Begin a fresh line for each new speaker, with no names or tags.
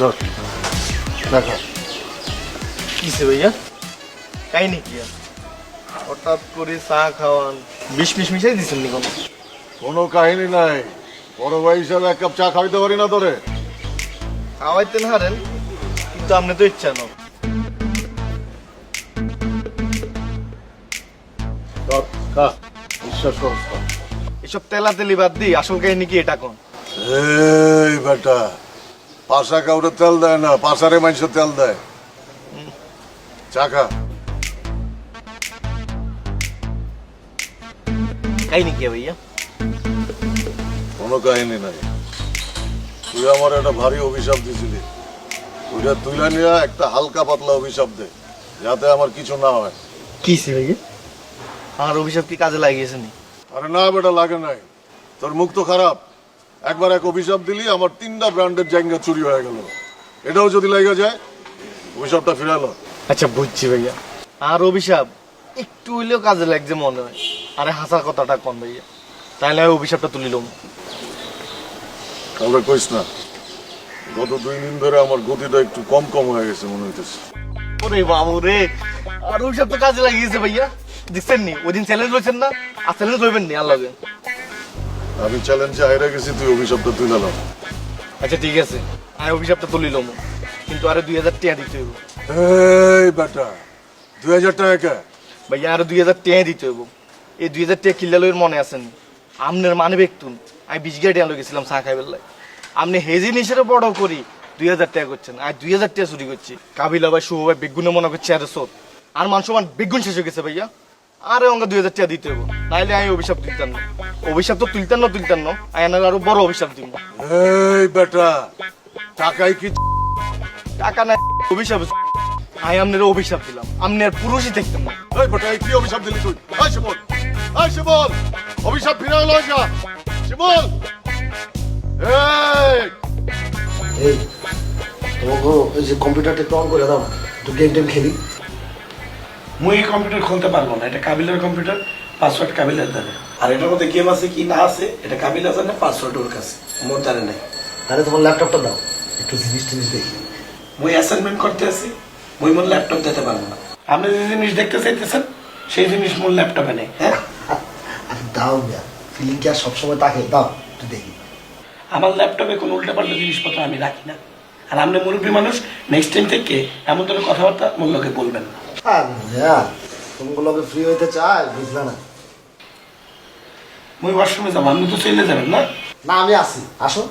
ধর দেখো
কিসে ভাইয়া কাহিনি কি আর? হঠাৎ করে চা খাওয়ান বিষ মিশ মিশাই দিচ্ছেন নি কোনো?
কোনো কাহিনী নাই, বড় ভাই হিসাবে এক কাপ চা খাইতে পারি না তোরে?
খাওয়াইতেন হারেন, কিন্তু আপনি তো ইচ্ছা না।
ধর খা, বিশ্বাস করস না।
এসব তেলাতেলি বাদ দিই, আসল কাহিনী কি এটা কোন?
এই বেটা, পাশা কাউরে তেল দেয় না, পাশারে মানুষের তেল দেয়। চা খা।
কাহিনী কি ভাইয়া?
কোনো কাহিনী নাই, তুই আমার একটা ভারী অভিশাপ দিছিলি, ওইটা তুইলা নিয়ে একটা হালকা পাতলা অভিশাপ দে, যাতে আমার কিছু না হয়।
কিসে ভাইয়া? আমার অভিশাপ কি কাজে লাগিয়েছে নি?
আরে না বেটা, লাগে নাই। তোর মুখ তো খারাপ, একবার এক অভিশাপ দিলি আমার 3টা ব্র্যান্ডের জায়গা চুরি হয়ে গেল। এটাও যদি লেগে যায়, অভিশাপটা ফিরালো।
আচ্ছা বুঝছি ভাইয়া, আর অভিশাপ একটু হইলেও কাজে লাগছে মনে হয়। আরে হাসার কথাটা কম ভাইয়া, তাইলে আমি অভিশাপটা তুলিলাম।
তাহলে কইস না, গত 2 দিন ধরে আমার গতিটা একটু কম কম হয়ে গেছে মনে হইতেছে।
ওরে বাবু রে, আর অভিশাপ তো কাজে লাগিয়েছে ভাইয়া। দেখছেন নি ওই দিন চ্যালেঞ্জ লইছেন না, আর চ্যালেঞ্জ লইবেন নি আল্লাহ।
আমি চ্যালেঞ্জে হাইরা গেছি, তুই অভিশাপটা তুইলাম।
আচ্ছা ঠিক আছে, আমি অভিশাপটা তুলিলাম, কিন্তু আরে 2000 টাকা দিতে হইব।
এই বেটা, 2000 টাকা কে?
ভাইয়া আরো 2000 টাকা দিতে হইব। এই 2000 টাকা কিল্লা লইয়ের মনে আছেন? আমনের মানে ব্যক্তুন আমি 20 গাড়ি আলো গেছিলাম চা খাই বেলায়। আপনি হেজি নিচের বড় করি 2000 টাকা করছেন, আর 2000 টাকা চুরি করছি। কাবিলা ভাই শুভ ভাই বেগুনে মনে করছে আরে সোত, আর মান সমান বেগুন শেষ হয়ে গেছে ভাইয়া। আরে অঙ্কা 2000 টাকা দিতে হইব, নাইলে আমি অভিশাপ তুলতাম না। অভিশাপ তো তুলতাম না, আমি আরো বড় অভিশাপ দিব।
এই বেটা, টাকাই কি?
টাকা না, অভিশাপ। আমি আপনার অভিশাপ দিলাম, আপনি আর পুরুষই দেখতেন না।
এই বেটা, এই কি অভিশাপ দিলি তুই? এই শিবল, এই শিবল, অভিশাপ ফিরাই লয় যা। শিবল, এই
এই তোমাকে ওই যে কম্পিউটারটা একটু অন করে দাও না, একটু গেম টেম খেলি।
মুই এই কম্পিউটার খুলতে পারবো না, এটা কাবিলার কম্পিউটার, পাসওয়ার্ড কাবিলার জানে। আর এটার মধ্যে গেম আছে কি না আছে এটা কাবিলা জানে, পাসওয়ার্ড ওর কাছে, মোর জানে নাই।
তাহলে তোমার ল্যাপটপটা দাও, একটু জিনিস টিনিস দেখি।
মুই অ্যাসাইনমেন্ট করতে আছি, মুই মোর ল্যাপটপ দিতে পারবো না। আপনি যে জিনিস দেখতে চাইতেছেন সেই জিনিস মোর ল্যাপটপে নেই। হ্যাঁ,
আর দাও না, ফিলিং কি আর সবসময় তাকে দাও, একটু দেখি।
আমার ল্যাপটপে কোনো উল্টাপাল্টা জিনিসপত্র আমি রাখি না। আর আপনি মুরব্বী মানুষ, নেক্সট টাইম থেকে এমন ধরনের কথাবার্তা মোর লোকে বলবেন না।
আর তোমাগুলোকে ফ্রি হইতে চাই, বুঝলে না?
মুই ওয়াশরুমে যাবো, আপনি তো চলে যাবেন না?
না আমি আসি, আসো।